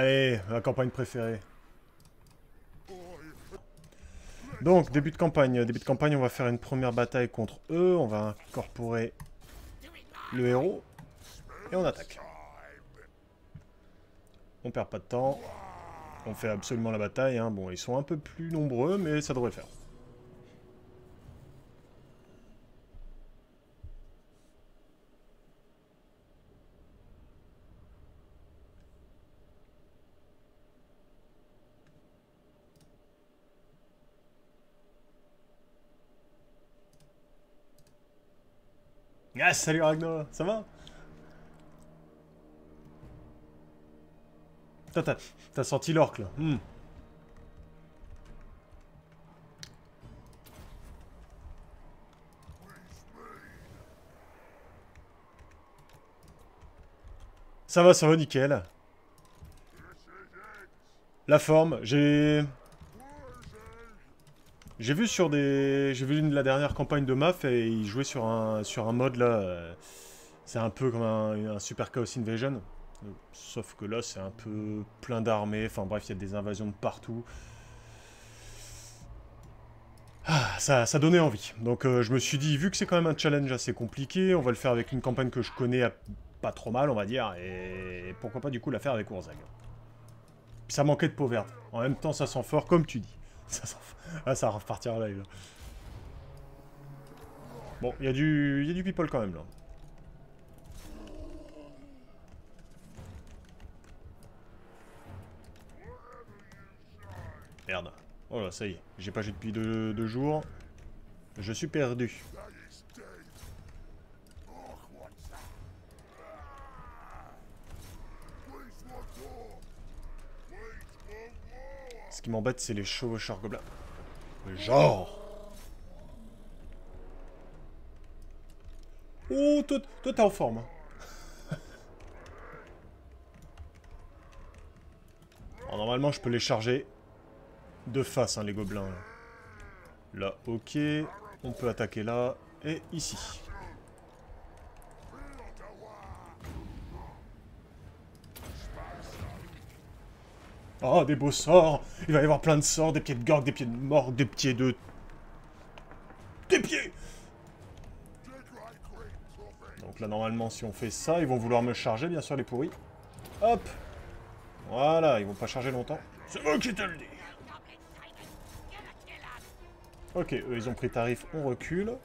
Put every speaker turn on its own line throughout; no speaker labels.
Allez, la campagne préférée. Donc, début de campagne. Début de campagne, on va faire une première bataille contre eux. On va incorporer le héros. Et on attaque. On perd pas de temps. On fait absolument la bataille. Hein. Bon, ils sont un peu plus nombreux, mais ça devrait le faire. Ah, salut Ragnar, ça va? T'as senti l'orque là. Ça va nickel. La forme, j'ai vu sur des... J'ai vu la dernière campagne de MAF et il jouait sur un mode là. C'est un peu comme un Super Chaos Invasion. Sauf que là, c'est un peu plein d'armées. Enfin bref, il y a des invasions de partout. Ah, ça donnait envie. Donc je me suis dit, vu que c'est quand même un challenge assez compliqué, on va le faire avec une campagne que je connais pas trop mal, on va dire. Et pourquoi pas du coup la faire avec Urzag. Puis ça manquait de peau verte. En même temps, ça sent fort, comme tu dis. Ah, ça va repartir là. Bon, il y a du people quand même là. Merde. Oh là, ça y est. J'ai pas joué depuis deux jours. Je suis perdu. Ce qui m'embête, c'est les chevaucheurs gobelins. Genre. Oh, toi t'es en forme. Hein. Alors, normalement, je peux les charger de face, hein, les gobelins. Là, ok. On peut attaquer là et ici. Oh, des beaux sorts. Il va y avoir plein de sorts, des pieds de gorgue, des pieds de mort, des pieds de... Des pieds. Donc là, normalement, si on fait ça, ils vont vouloir me charger, bien sûr, les pourris. Hop. Voilà, ils vont pas charger longtemps. C'est moi qui te le dis. Ok, eux, ils ont pris tarif, on recule.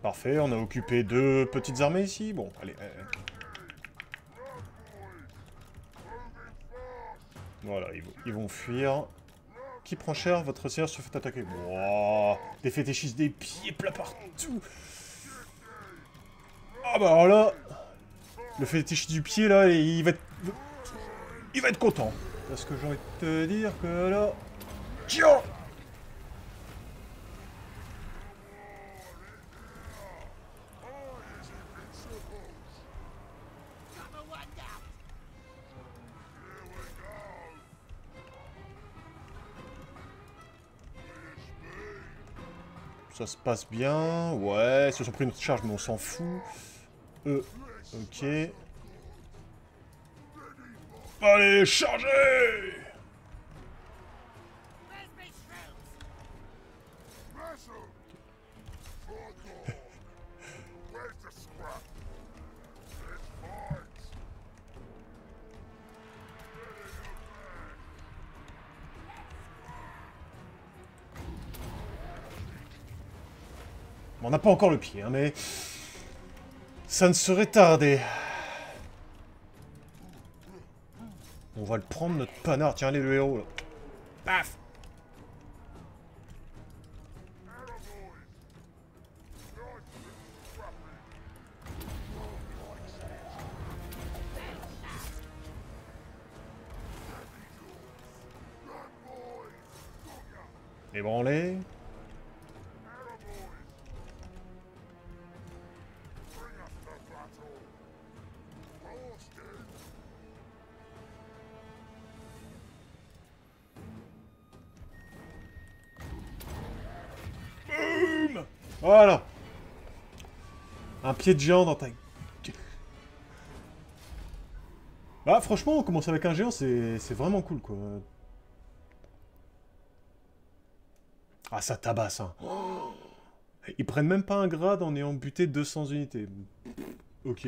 Parfait, on a occupé 2 petites armées ici. Bon, allez. Voilà, ils vont fuir. Qui prend cher? Votre seigneur se fait attaquer. Wow, des fétichistes, des pieds plats partout. Ah bah alors là, le fétichiste du pied là, il va être content. Parce que j'ai envie de te dire que là... Tiens. Ça se passe bien. Ouais, ils se sont pris une charge, mais on s'en fout. Ok. Allez, chargez! On n'a pas encore le pied, hein, mais... Ça ne serait tardé. On va le prendre, notre panard. Tiens, allez, le héros, là. Paf! Ébranlé. Voilà. Un pied de géant dans ta... Bah franchement, on commence avec un géant, c'est vraiment cool, quoi. Ah, ça tabasse, hein. Ils prennent même pas un grade en ayant buté 200 unités. Ok.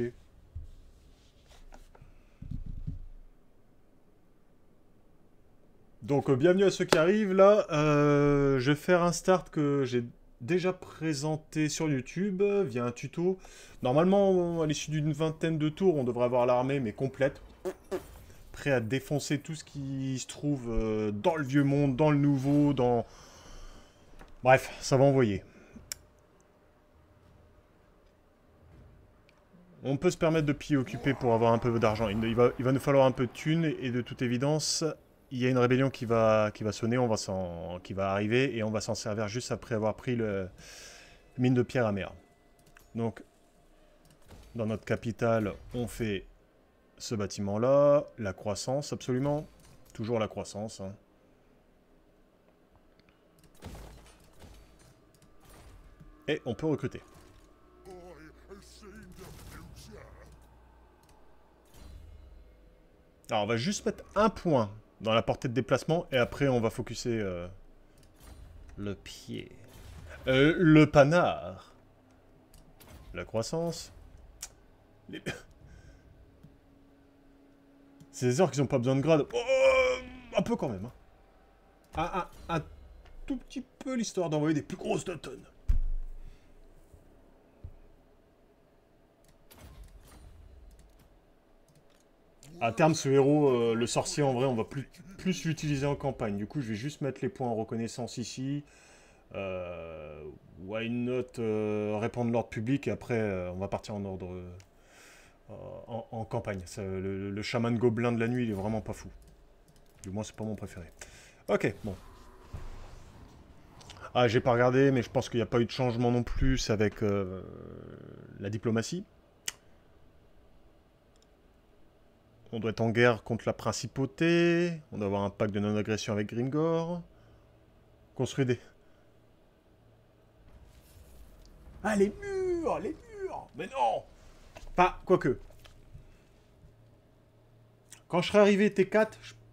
Donc, bienvenue à ceux qui arrivent. Là, je vais faire un start que j'ai déjà présenté sur YouTube via un tuto. Normalement, à l'issue d'une vingtaine de tours, on devrait avoir l'armée, mais complète. Prêt à défoncer tout ce qui se trouve dans le vieux monde, dans le nouveau, dans... Bref, ça va envoyer. On peut se permettre de piller occupé pour avoir un peu d'argent. Il va nous falloir un peu de thunes et de toute évidence, il y a une rébellion qui va sonner, qui va arriver et on va s'en servir juste après avoir pris le mine de pierre amère. Donc, dans notre capitale, on fait ce bâtiment-là, la croissance, absolument. Toujours la croissance. Hein. Et on peut recruter. Alors, on va juste mettre un point dans la portée de déplacement, et après, on va focuser le pied. Le panard. La croissance. Les... C'est des orques qui n'ont pas besoin de grade. Oh, un peu quand même. Hein. Un tout petit peu l'histoire d'envoyer des plus grosses tonnes. À terme, ce héros, le sorcier, en vrai, on va plus l'utiliser en campagne. Du coup, je vais juste mettre les points en reconnaissance ici. Why not répandre l'ordre public et après, on va partir en ordre... en campagne. Le chaman gobelin de la nuit, il est vraiment pas fou. Du moins, c'est pas mon préféré. Ok, bon. Ah, j'ai pas regardé, mais je pense qu'il n'y a pas eu de changement non plus avec la diplomatie. On doit être en guerre contre la principauté. On doit avoir un pacte de non-agression avec Gringor. Construire des... Ah, les murs! Les murs! Mais non! Pas, quoique. Quand je serai arrivé T4,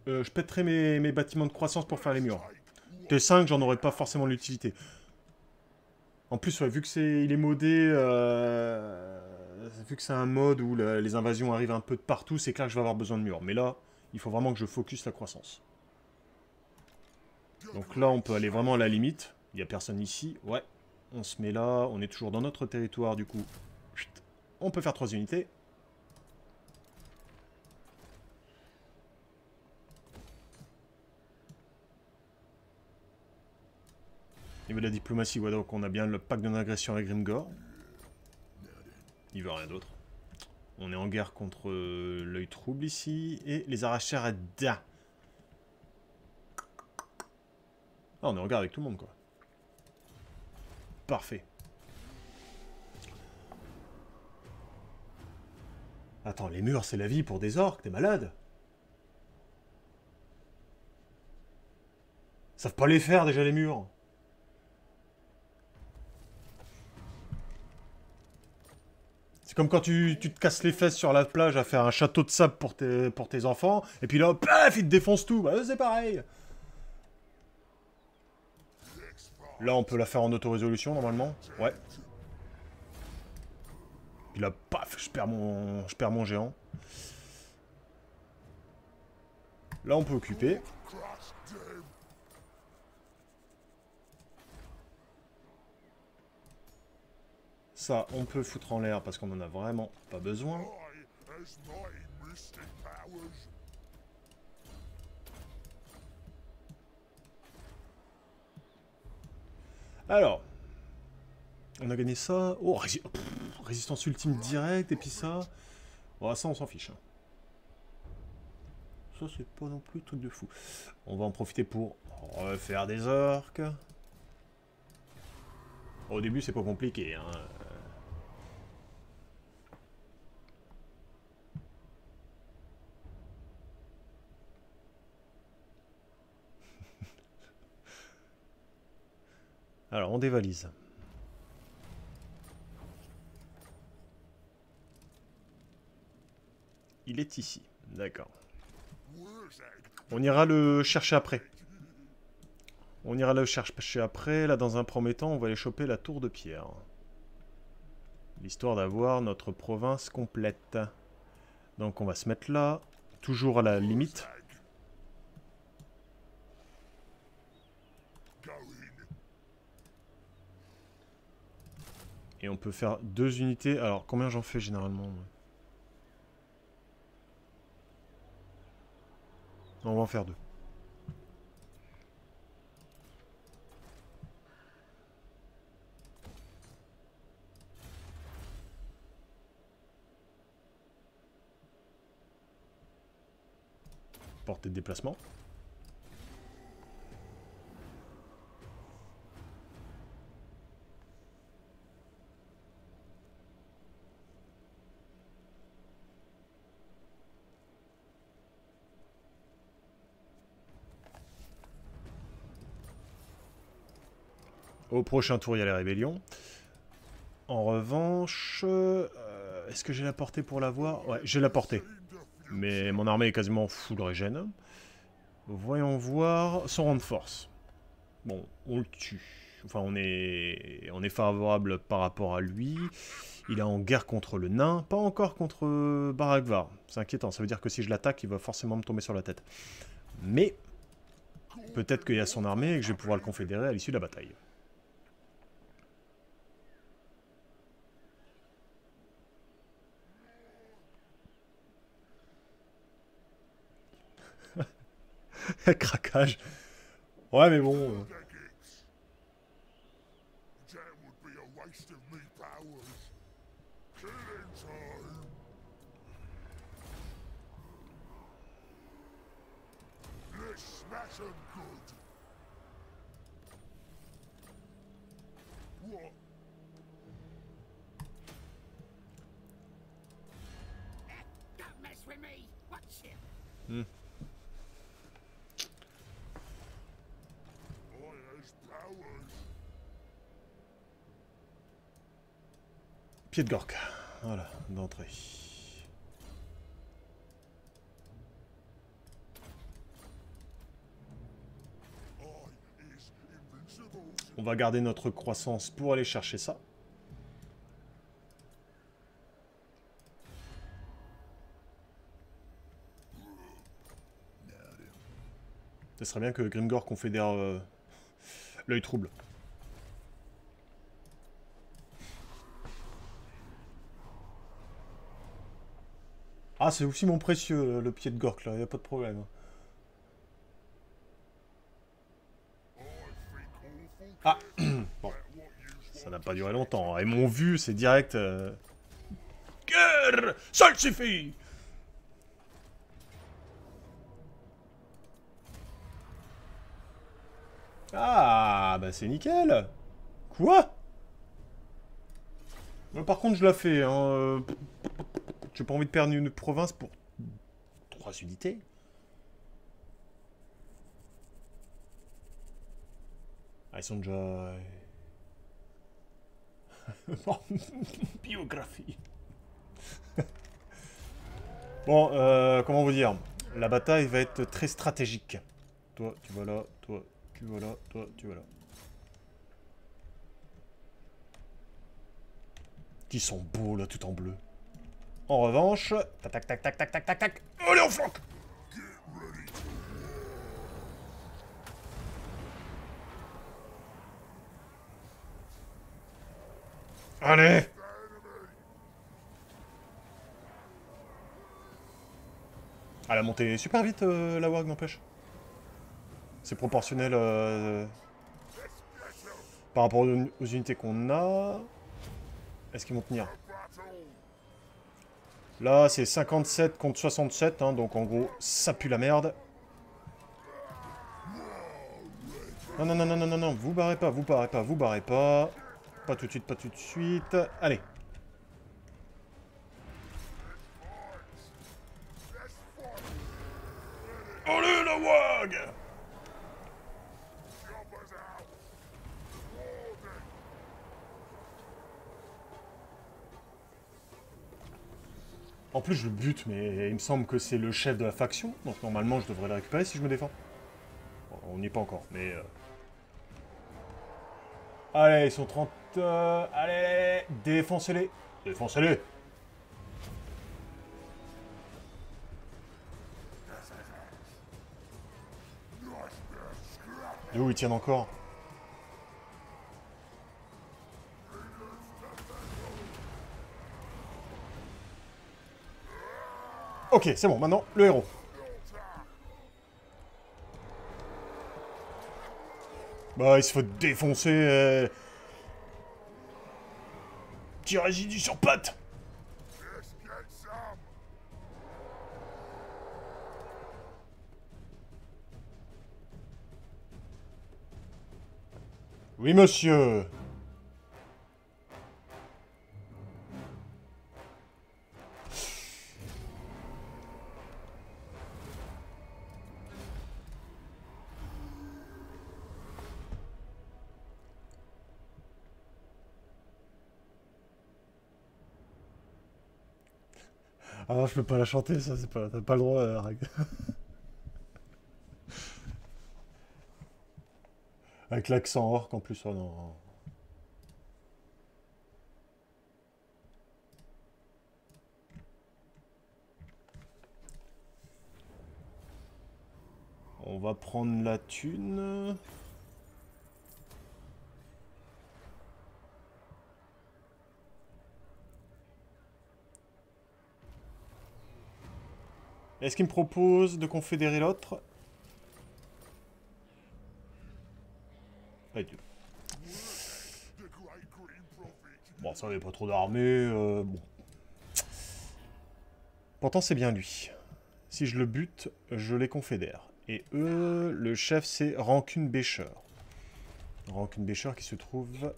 je pèterai mes bâtiments de croissance pour faire les murs. T5, j'en aurai pas forcément l'utilité. En plus, ouais, vu que il est modé, vu que c'est un mode où les invasions arrivent un peu de partout, c'est clair que je vais avoir besoin de murs. Mais là, il faut vraiment que je focus la croissance. Donc là, on peut aller vraiment à la limite. Il n'y a personne ici. Ouais, on se met là. On est toujours dans notre territoire, du coup. On peut faire 3 unités. Au niveau de la diplomatie, ouais, donc on a bien le pacte de non-agression avec Grimgor. Il veut rien d'autre. On est en guerre contre l'œil trouble ici. Et les arracheurs à Da. Ah, on est en guerre avec tout le monde, quoi. Parfait. Attends, les murs, c'est la vie pour des orques, t'es malade? Ils savent pas les faire, déjà, les murs. C'est comme quand tu te casses les fesses sur la plage à faire un château de sable pour tes enfants, et puis là, paf, ils te défoncent tout. Bah, c'est pareil. Là, on peut la faire en auto-résolution, normalement. Ouais. Puis là, paf, je perds mon géant. Là, on peut occuper. Ça, on peut foutre en l'air parce qu'on en a vraiment pas besoin. Alors, on a gagné ça. Oh, résistance ultime directe, et puis ça. Bon, ça, on s'en fiche. Hein. Ça, c'est pas non plus truc de fou. On va en profiter pour refaire des orques. Au début, c'est pas compliqué. Hein. Alors, on dévalise. Il est ici. D'accord. On ira le chercher après. On ira le chercher après. Là, dans un premier temps, on va aller choper la tour de pierre. L'histoire d'avoir notre province complète. Donc on va se mettre là. Toujours à la limite. Et on peut faire 2 unités. Alors, combien j'en fais généralement? On va en faire 2. Portée de déplacement. Au prochain tour, il y a les rébellions. En revanche, est-ce que j'ai la portée pour l'avoir? Ouais, j'ai la portée. Mais mon armée est quasiment full régène. Voyons voir son rang de force. Bon, on le tue. Enfin, on est favorable par rapport à lui. Il est en guerre contre le nain, pas encore contre Barakvar. C'est inquiétant, ça veut dire que si je l'attaque, il va forcément me tomber sur la tête. Mais, peut-être qu'il y a son armée et que je vais pouvoir le confédérer à l'issue de la bataille. Craquage. Ouais, mais bon... Hmm. Pied de Gork. Voilà, d'entrée. On va garder notre croissance pour aller chercher ça. Ce serait bien que Grimgor confédère l'œil trouble. Ah, c'est aussi mon précieux, le pied de Gork, là, y a pas de problème. Ah, bon. Ça n'a pas duré longtemps. Et mon vu, c'est direct... Guerre! Ça le suffit! Ah, bah c'est nickel. Quoi? Par contre, je la fais. Hein. J'ai pas envie de perdre une province pour 3 unités. Ah, ils sont déjà... Biographie. Bon, comment vous dire? La bataille va être très stratégique. Toi, tu vas là, toi, tu vas là, toi, tu vas là. Ils sont beaux, là, tout en bleu. En revanche... Tac, tac, tac, tac, tac, tac, tac, tac. Allez, on flanque! Allez! Elle a monté super vite, la WAG, n'empêche. C'est proportionnel par rapport aux unités qu'on a. Est-ce qu'ils vont tenir? Là, c'est 57 contre 67, hein, donc en gros, ça pue la merde. Non, non, non, non, non, non, non, vous barrez pas, vous barrez pas, vous barrez pas. Pas tout de suite, pas tout de suite. Allez. Allez, la WAG! En plus, je le bute, mais il me semble que c'est le chef de la faction, donc normalement, je devrais le récupérer si je me défends. Bon, on n'y est pas encore, mais... Allez, ils sont 30... allez, défoncez-les. Défoncez-les. De où ils tiennent encore? Ok, c'est bon, maintenant, le héros. Bah, il se fait défoncer... Petit résidu sur patte. Oui, monsieur. Ah non, je peux pas la chanter, ça, c'est pas... T'as pas le droit, Rag. Avec l'accent orc en plus, oh non. On va prendre la thune. Est-ce qu'il me propose de confédérer l'autre? Dieu. Bon, ça avait pas trop d'armée, bon. Pourtant, c'est bien lui. Si je le bute, je les confédère. Et eux, le chef, c'est Rancune Bêcheur. Rancune Bêcheur qui se trouve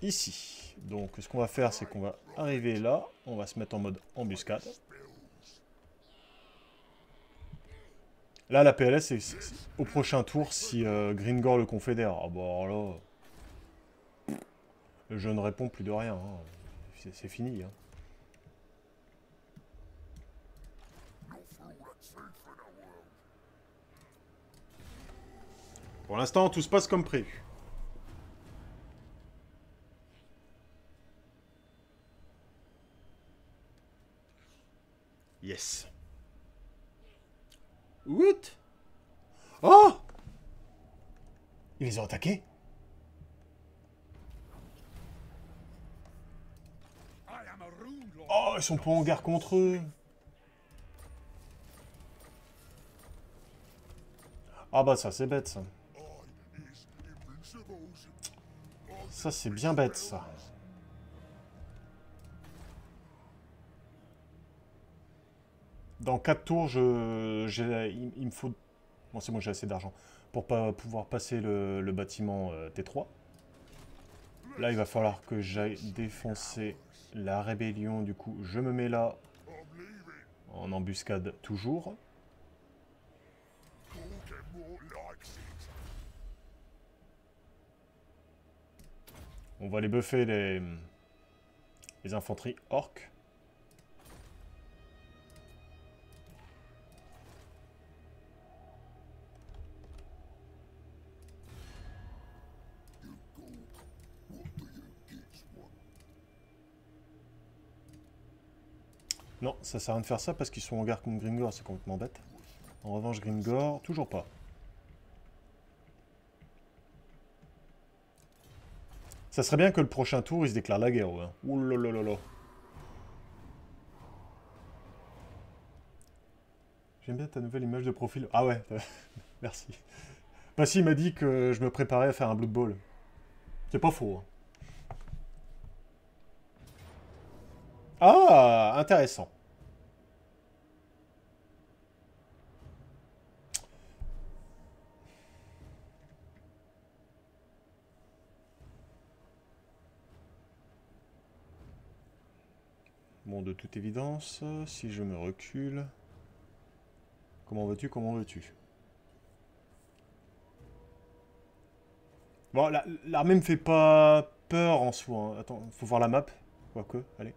ici. Donc, ce qu'on va faire, c'est qu'on va arriver là. On va se mettre en mode embuscade. Là, la PLS, c'est au prochain tour si Gringor le confédère. Ah bah là... Je ne réponds plus de rien. Hein. C'est fini. Hein. Pour l'instant, tout se passe comme prévu. Yes. What? Oh! Ils les ont attaqués? Oh, ils sont pas en guerre contre eux. Ah bah ça, c'est bête, ça. Ça, c'est bien bête, ça. Dans 4 tours, il me faut... Bon, c'est bon, j'ai assez d'argent. Pour pas pouvoir passer le bâtiment T3. Là, il va falloir que j'aille défoncer la rébellion. Du coup, je me mets là. En embuscade, toujours. On va aller buffer les infanteries orques. Non, ça sert à rien de faire ça parce qu'ils sont en guerre contre Gringor, c'est complètement bête. En revanche, Gringor, toujours pas. Ça serait bien que le prochain tour, il se déclare la guerre, ouais. Ouh là là là là. J'aime bien ta nouvelle image de profil. Ah ouais, merci. Passy m'a dit que je me préparais à faire un Blood Bowl. C'est pas faux. Hein. Ah, intéressant. Bon, de toute évidence, si je me recule... Comment veux-tu, comment veux-tu? Bon, l'armée me fait pas peur en soi. Hein. Attends, faut voir la map. Quoique, allez.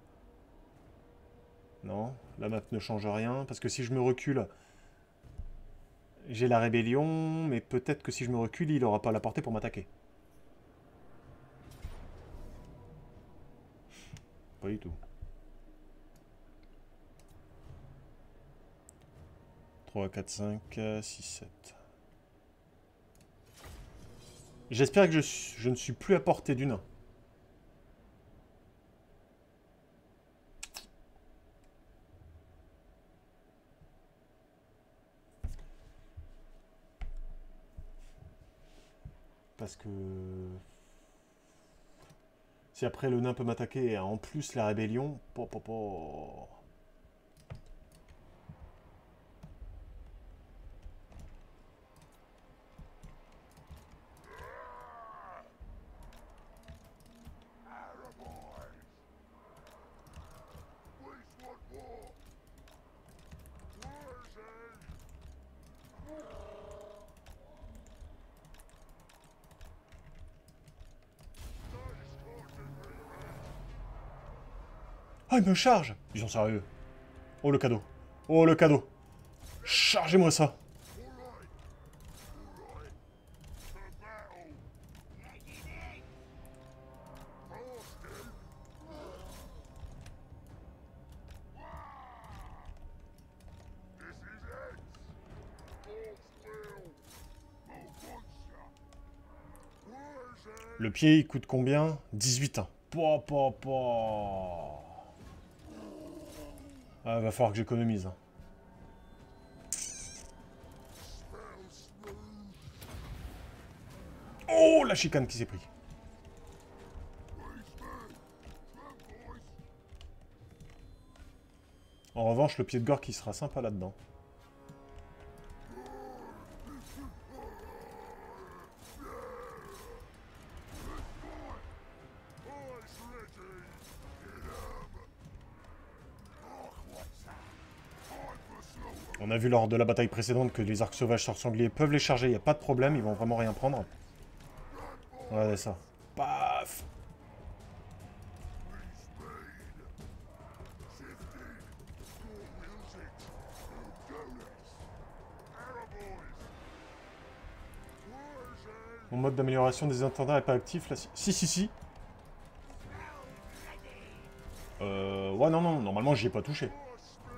Non, la map ne change rien. Parce que si je me recule, j'ai la rébellion. Mais peut-être que si je me recule, il aura pas la portée pour m'attaquer. Pas du tout. 3, 4, 5, 6, 7. J'espère que je ne suis plus à portée du nain. Parce que... Si après le nain peut m'attaquer et en plus la rébellion... Ah, il me charge! Ils sont sérieux. Oh, le cadeau. Oh, le cadeau. Chargez-moi ça. Le pied, il coûte combien? 18 ans. Ah, va falloir que j'économise. Oh, la chicane qui s'est pris. En revanche, le pied de gore qui sera sympa là-dedans. On a vu lors de la bataille précédente que les arcs sauvages sorts-sangliers peuvent les charger, il n'y a pas de problème, ils vont vraiment rien prendre. Regardez ça. Paf! Mon mode d'amélioration des intendants n'est pas actif là. Si. Ouais, non, normalement j'y ai pas touché.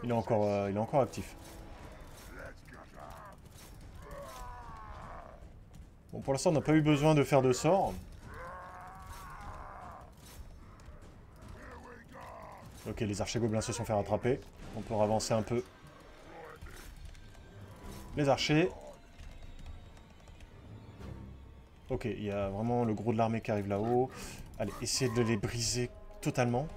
Il est encore actif. Bon, pour l'instant on n'a pas eu besoin de faire de sort. Ok, les archers gobelins se sont fait rattraper. On peut avancer un peu. Les archers. Ok, il y a vraiment le gros de l'armée qui arrive là-haut. Allez, essayez de les briser totalement.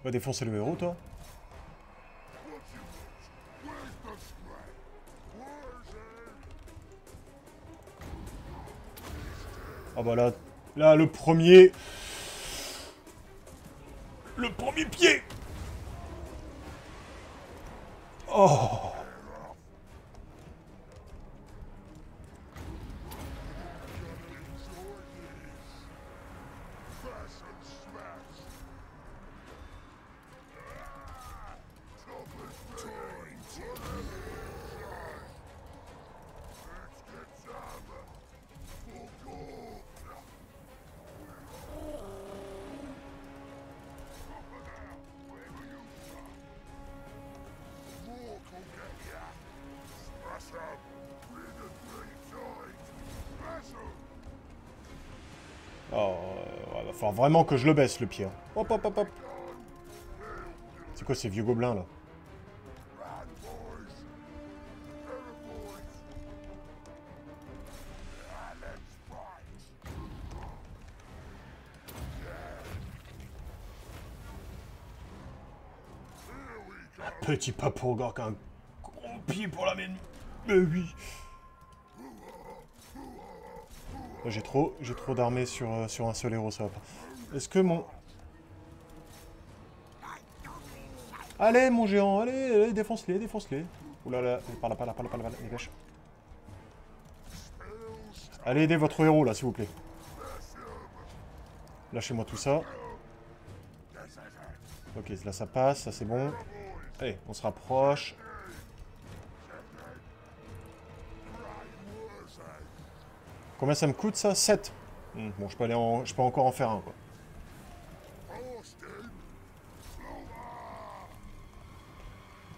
Va défoncer le héros, toi. Ah bah là, le premier... Le premier pied. Oh. Oh, ouais, va falloir vraiment que je le baisse, le pied. Hop. C'est quoi ces vieux gobelins, là? Petit pas pour Gork, un gros pied pour la mine. Mais oui. Là, j'ai trop d'armées sur un seul héros, ça va pas. Est-ce que mon... Allez, mon géant, allez, défonce-les, défonce-les. Oulala, par là, par là, par là, par là, dépêche. Allez, aidez votre héros, là, s'il vous plaît. Lâchez-moi tout ça. Ok, là, ça passe, ça, c'est bon. Allez, on se rapproche. Combien ça me coûte, ça? 7. Bon, je peux encore en faire un, quoi.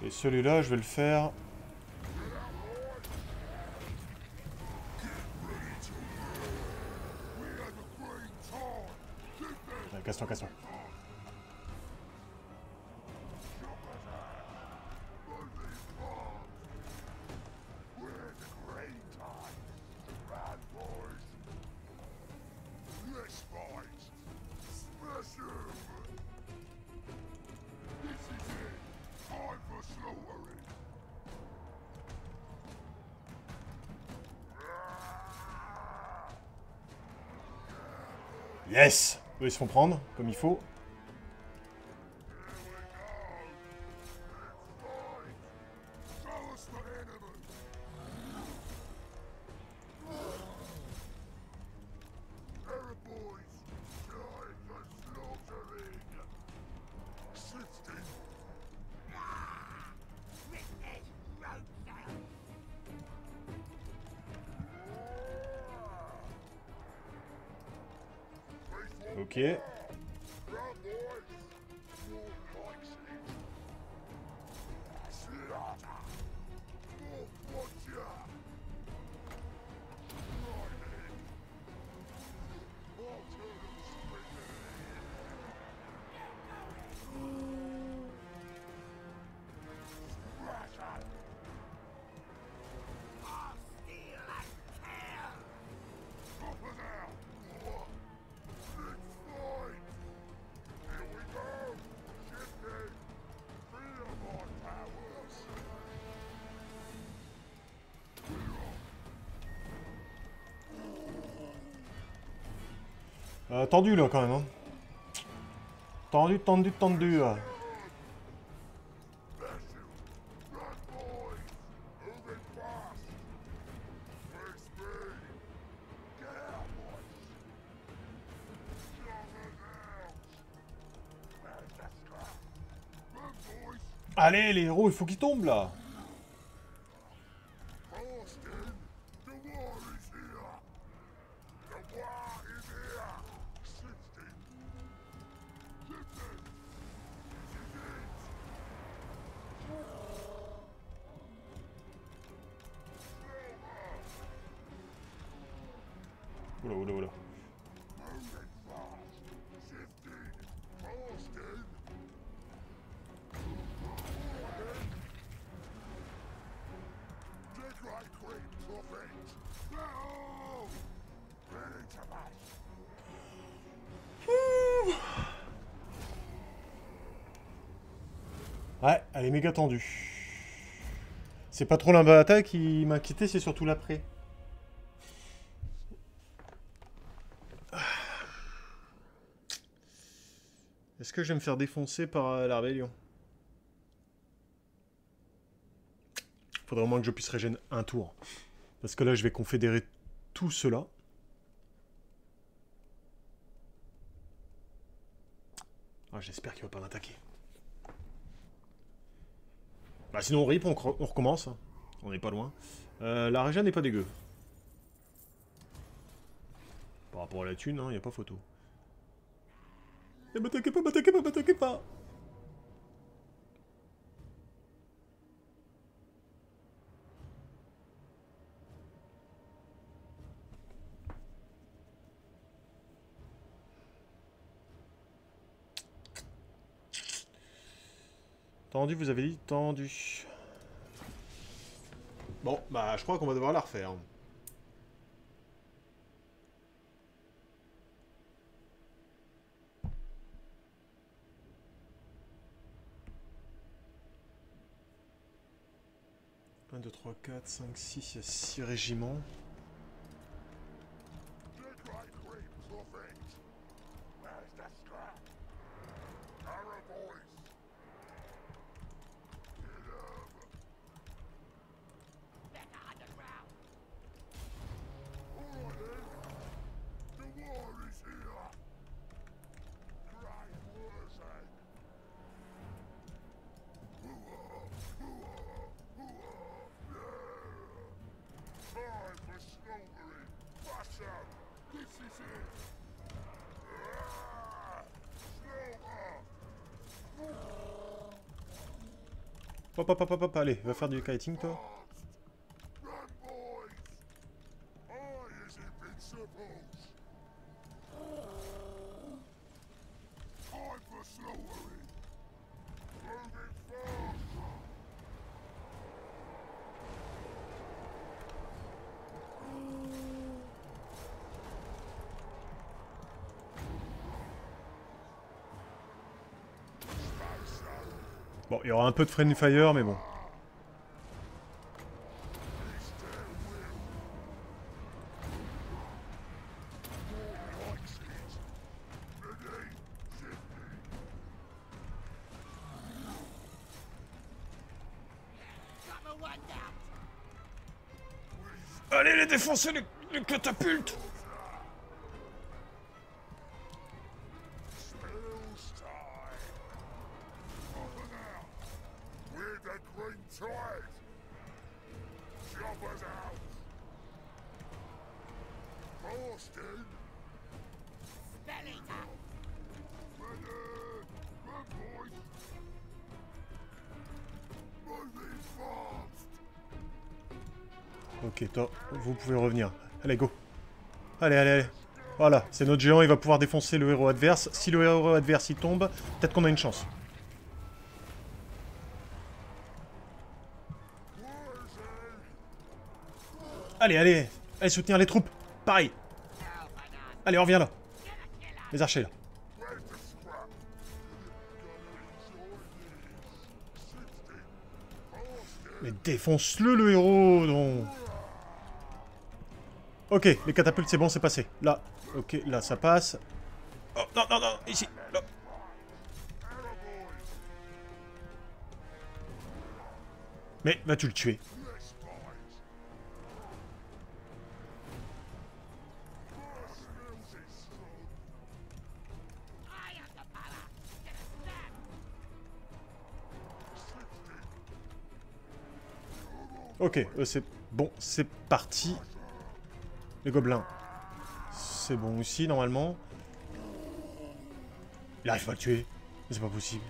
Et celui-là, je vais le faire... Allez, casse-toi, casse-toi. Yes! Eux, ils se font prendre, comme il faut. Ok. Tendu, là, quand même, hein. Tendu, tendu, tendu, là. Allez, les héros, il faut qu'ils tombent, là. Oula, oula, oula. Ouais, elle est méga tendue. C'est pas trop la bataille qui m'inquiétait, c'est surtout l'après. Est-ce que je vais me faire défoncer par la rébellion? Faudrait au moins que je puisse régénérer un tour. Parce que là, je vais confédérer tout cela. Ah, j'espère qu'il va pas m'attaquer. Bah sinon on rip, on recommence. On n'est pas loin. La région n'est pas dégueu. Par rapport à la thune, il n'y a pas photo. Et m'attaquez pas, m'attaquez pas, m'attaquez pas! Tendu, vous avez dit tendu. Bon, bah je crois qu'on va devoir la refaire. Un, 2, 3, 4, 5, 6, il y a 6 régiments. Hop, hop, hop, hop, hop, allez, va faire du kiting, toi. Bon, il y aura un peu de friendly fire, mais bon. Allez, les défoncer, les catapultes! Ok, toi, vous pouvez revenir. Allez, go. Allez, allez, allez. Voilà, c'est notre géant, il va pouvoir défoncer le héros adverse. Si le héros adverse il tombe, peut-être qu'on a une chance. Allez, allez. Allez, soutenir les troupes. Pareil. Allez, on revient là. Les archers, là. Mais défonce-le, le héros, non. Ok, les catapultes, c'est bon, c'est passé. Là, ok, là, ça passe. Oh, non, non, non, ici, là. Mais vas-tu le tuer? Ok, c'est bon, c'est parti. Les gobelins. C'est bon aussi, normalement. Il arrive pas à le tuer. C'est pas possible.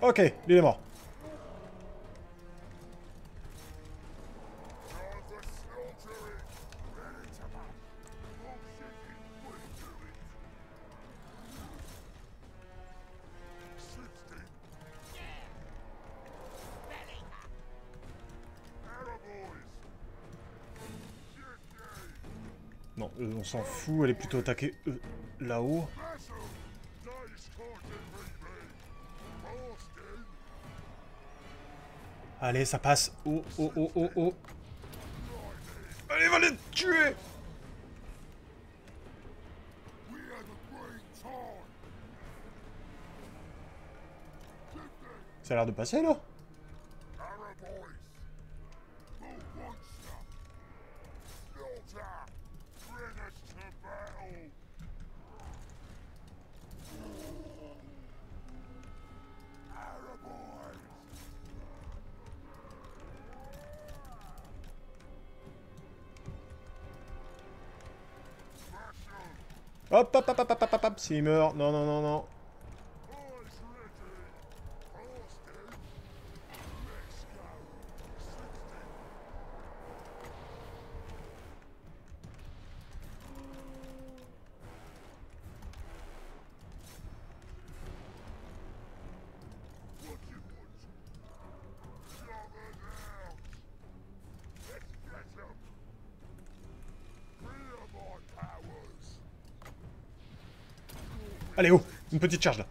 Ok, il est mort. Non, on s'en fout, elle est plutôt attaquée là-haut. Allez, ça passe. Oh, oh, oh, oh, oh. Allez, va les tuer! Ça a l'air de passer, là. Hop, hop, hop, hop, hop, hop, hop, s'il meurt. Non, non, non, non. Allez, oh! Une petite charge là.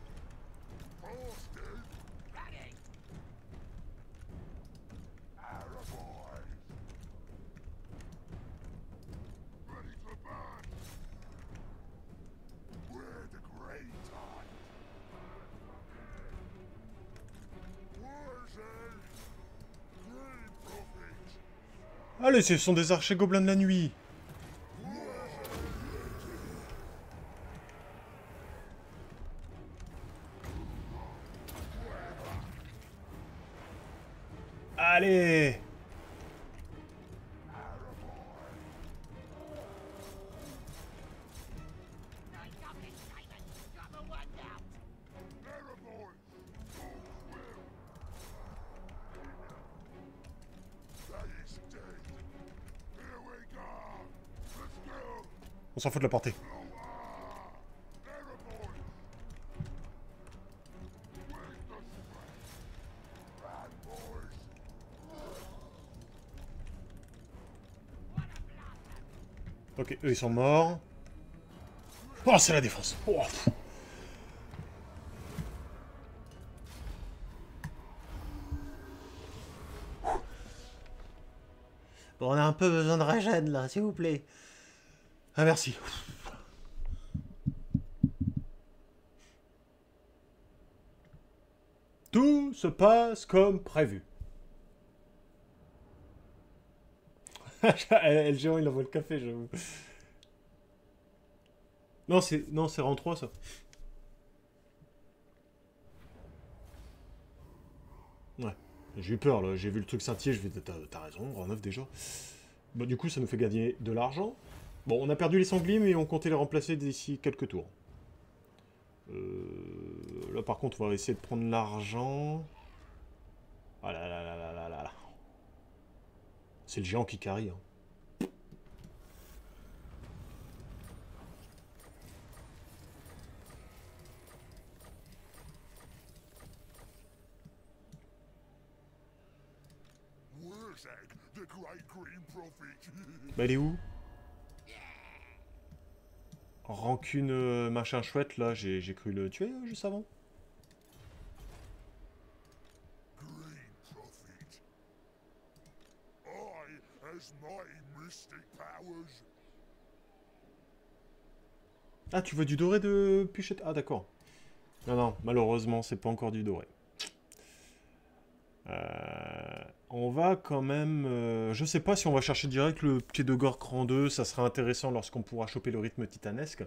Allez, ce sont des archers gobelins de la nuit. Allez. On s'en fout de la portée. Ok, eux ils sont morts. Oh, c'est la défense. Oh. Bon, on a un peu besoin de régène là, s'il vous plaît. Ah, merci. Tout se passe comme prévu. Le géant, il envoie le café, j'avoue. Non, c'est rang 3, ça. Ouais. J'ai eu peur, là. J'ai vu le truc scintiller, je vais t'as raison, rang 9 déjà. Bon, du coup, ça nous fait gagner de l'argent. Bon, on a perdu les sangliers, mais on comptait les remplacer d'ici quelques tours. Là, par contre, on va essayer de prendre l'argent. Ah là là là là là là là. C'est le géant qui carry, hein. Bah, il est où? Rancune machin chouette, là, j'ai cru le tuer juste avant. Ah, tu veux du doré de Puchette? Ah, d'accord. Non, non, malheureusement, c'est pas encore du doré. On va quand même... je sais pas si on va chercher direct le pied de Gork rang 2, ça sera intéressant lorsqu'on pourra choper le rythme titanesque.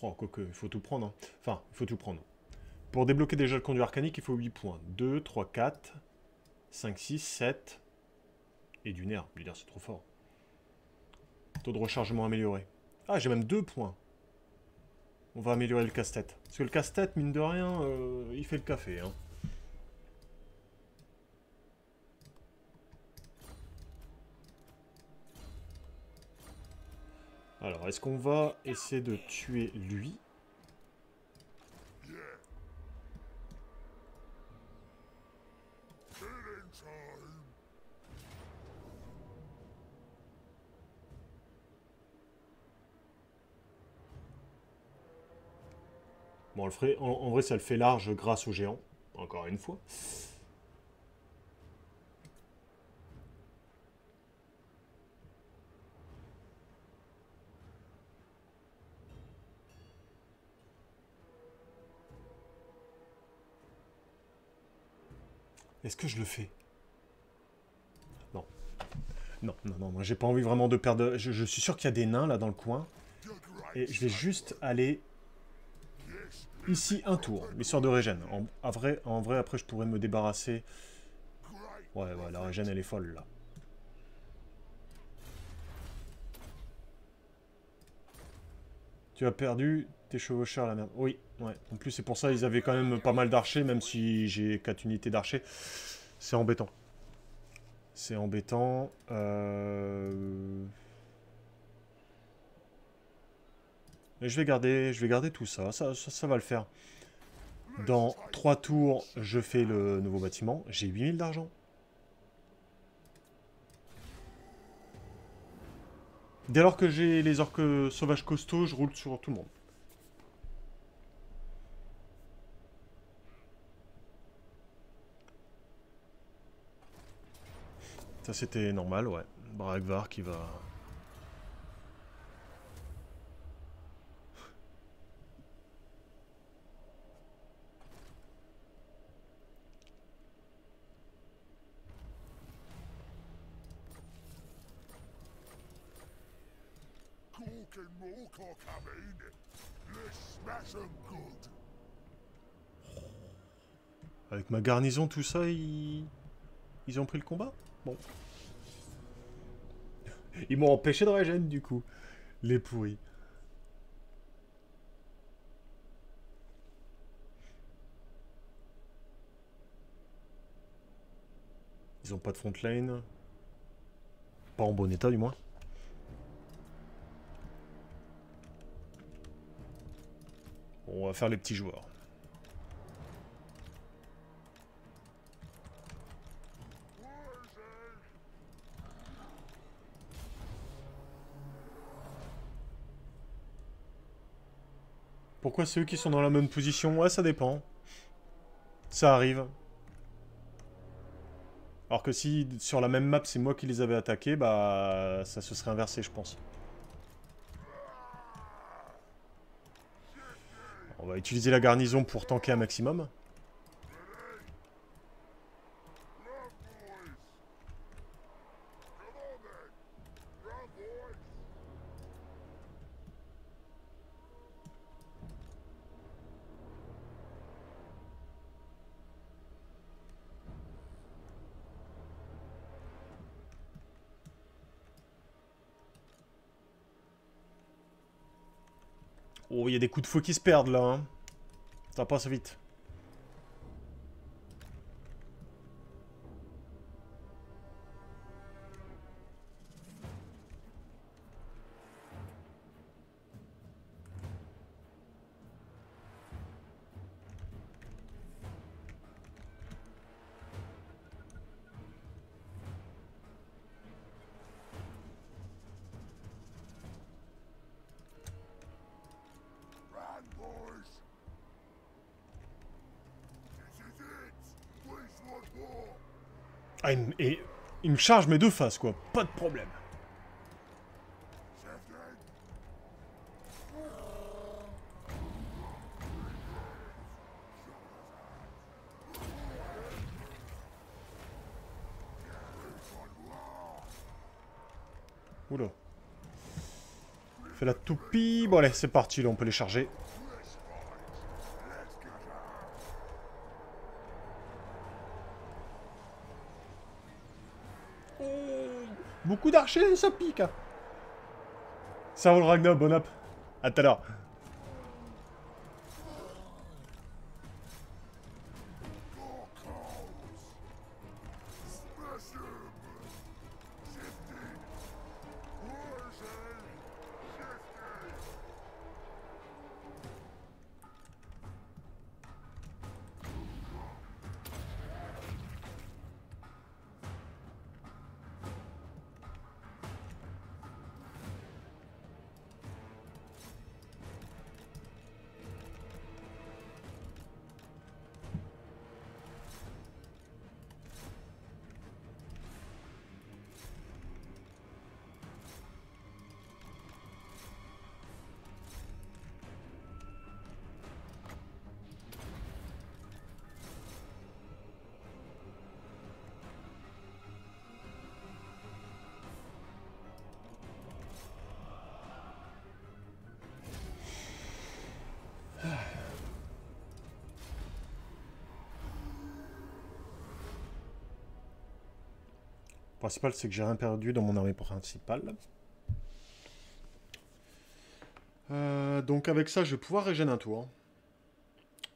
Oh, quoique, il faut tout prendre. Hein. Enfin, il faut tout prendre. Pour débloquer déjà le conduit arcanique, il faut 8 points. 2, 3, 4, 5, 6, 7... Et du nerf, lui dire c'est trop fort. Taux de rechargement amélioré. Ah, j'ai même 2 points. On va améliorer le casse-tête. Parce que le casse-tête, mine de rien, il fait le café. Hein. Alors, est-ce qu'on va essayer de tuer lui? Bon, on le ferait, en vrai, ça le fait large grâce au géant. Encore une fois. Est-ce que je le fais? Non. Non, non, non, moi j'ai pas envie vraiment de perdre... Je suis sûr qu'il y a des nains là dans le coin. Et je vais juste aller... Ici, un tour, l'histoire de régène. En vrai, après, je pourrais me débarrasser... Ouais, la régène, elle est folle, là. Tu as perdu tes chevaucheurs, la merde. Oui, ouais. En plus, c'est pour ça ils avaient quand même pas mal d'archers, même si j'ai 4 unités d'archers. C'est embêtant. C'est embêtant. Mais je vais garder tout ça. Ça va le faire. Dans 3 tours, je fais le nouveau bâtiment. J'ai 8000 d'argent. Dès lors que j'ai les orques sauvages costauds, je roule sur tout le monde. Ça c'était normal, ouais. Brakvar qui va... Avec ma garnison, tout ça, ils ont pris le combat? Bon. Ils m'ont empêché de régène, du coup. Les pourris. Ils ont pas de front line. Pas en bon état, du moins. Bon, on va faire les petits joueurs. Pourquoi c'est eux qui sont dans la même position? Ouais, ça dépend. Ça arrive. Alors que si sur la même map c'est moi qui les avais attaqués, bah ça se serait inversé je pense. On va utiliser la garnison pour tanker un maximum. Oh, il y a des coups de feu qui se perdent là. Hein. Ça passe vite. Ah, il me charge mes deux faces quoi, pas de problème. Oula. Fais la toupie. Bon allez, c'est parti, là on peut les charger. Oh, beaucoup d'archers, ça pique. Hein. Ça roule Ragnar, bon app. À tout à l'heure. Le principal, c'est que j'ai rien perdu dans mon armée principale. Donc avec ça, je vais pouvoir régénérer un tour.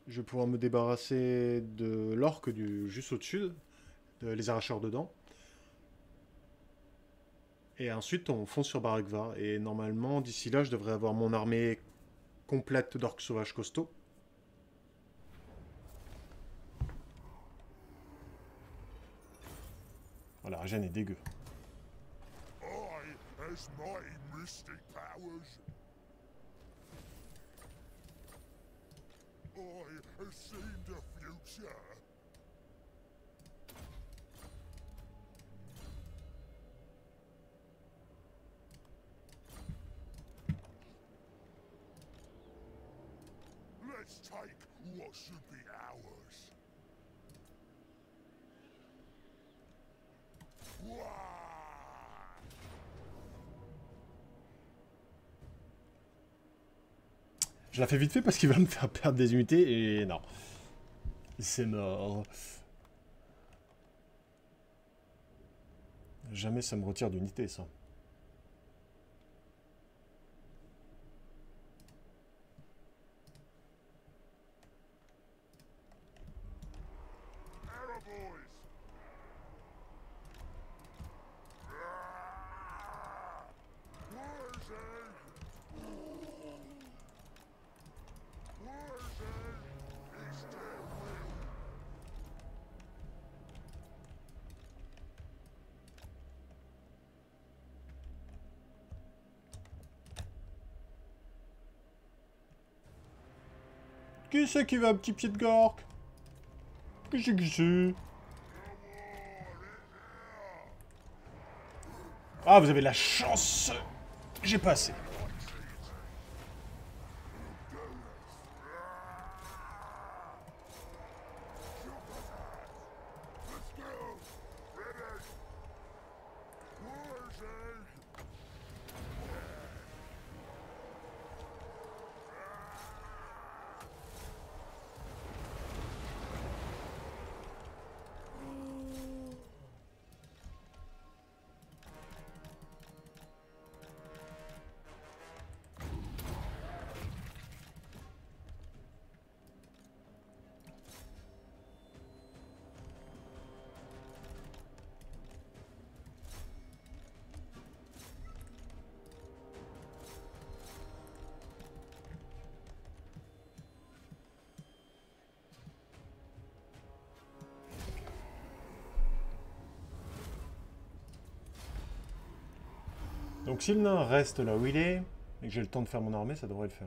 Je vais pouvoir me débarrasser de l'orque juste au-dessus, les arracheurs dedans. Et ensuite, on fonce sur Brakvar. Et normalement, d'ici là, je devrais avoir mon armée complète d'orques sauvages costauds. Voilà, la régène est dégueu.
has mighty mystic powers. I have seen the future. Let's take what should be ours. Wah!
Je la fais vite fait parce qu'il va me faire perdre des unités et non. C'est mort. Jamais ça me retire d'unité, ça. Qui c'est qui veut un petit pied de gorque? Qui c'est? Ah, vous avez de la chance. J'ai pas assez. Donc si le nain reste là où il est, et que j'ai le temps de faire mon armée, ça devrait le faire.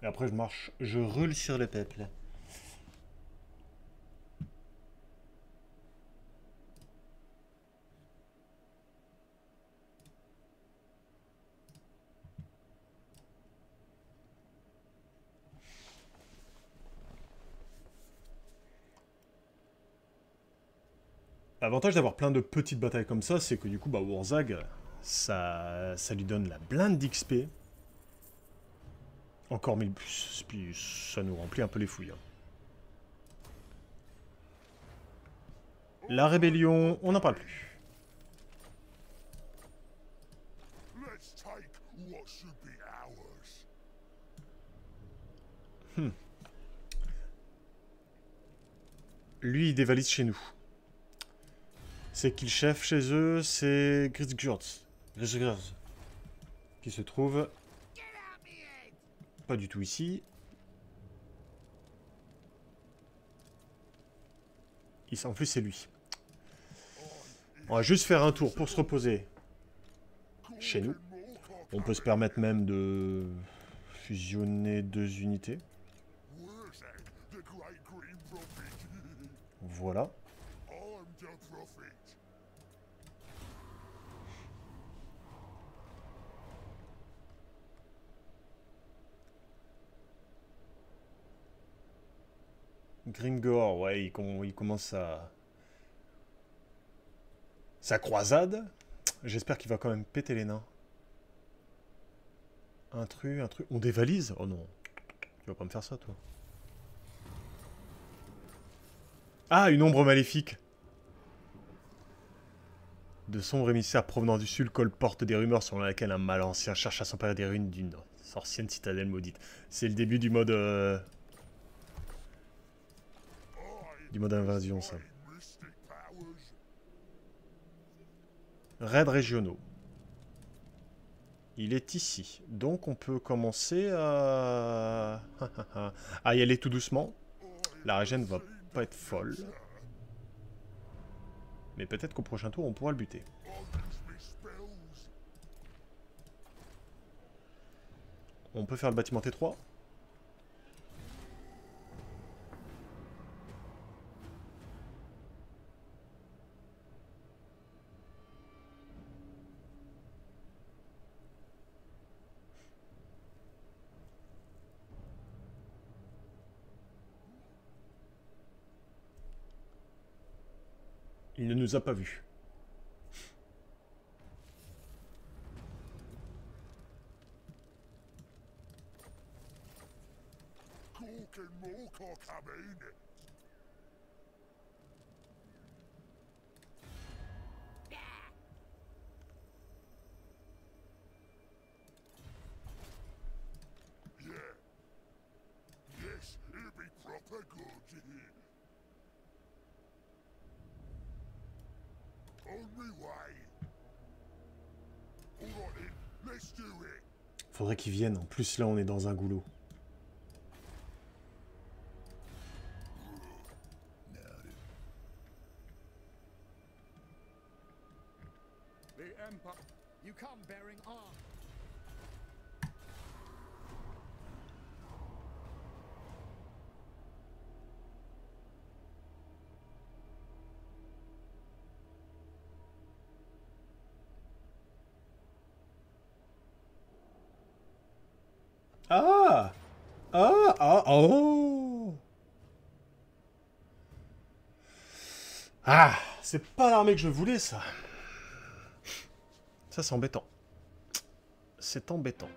Et après je marche, je roule sur le peuple. L'avantage d'avoir plein de petites batailles comme ça, c'est que du coup, bah, Wurzag, ça lui donne la blinde d'XP. Encore 1000 plus, puis ça nous remplit un peu les fouilles. Hein. La rébellion, on n'en parle plus. Lui, il dévalise chez nous. C'est qui le chef chez eux? C'est Grisgurz. Qui se trouve pas du tout ici. En plus, c'est lui. On va juste faire un tour pour se reposer chez nous. On peut se permettre même de fusionner 2 unités. Voilà. Gringor, ouais, il commence sa croisade. J'espère qu'il va quand même péter les nains. Intrus. On dévalise? Oh non. Tu vas pas me faire ça, toi. Ah, une ombre maléfique. De sombres émissaires provenant du sud colportent des rumeurs selon lesquelles un mal ancien cherche à s'emparer des ruines d'une ancienne citadelle maudite. C'est le début du mode... Du mode invasion, ça. Raids régionaux. Il est ici. Donc on peut commencer à y aller tout doucement. La régène va pas être folle. Mais peut-être qu'au prochain tour, on pourra le buter. On peut faire le bâtiment T3. Il ne nous a pas vus.
Cork and Mork are coming. Yeah. Yes, it'll be proper good. On me way. All right then, let's do it.
Faudrait qu'ils viennent. En plus, là, on est dans un goulot.
The Empire. You come bearing arms.
Ah! Ah! Ah! Oh! Ah! C'est pas l'armée que je voulais, ça. Ça, c'est embêtant. C'est embêtant.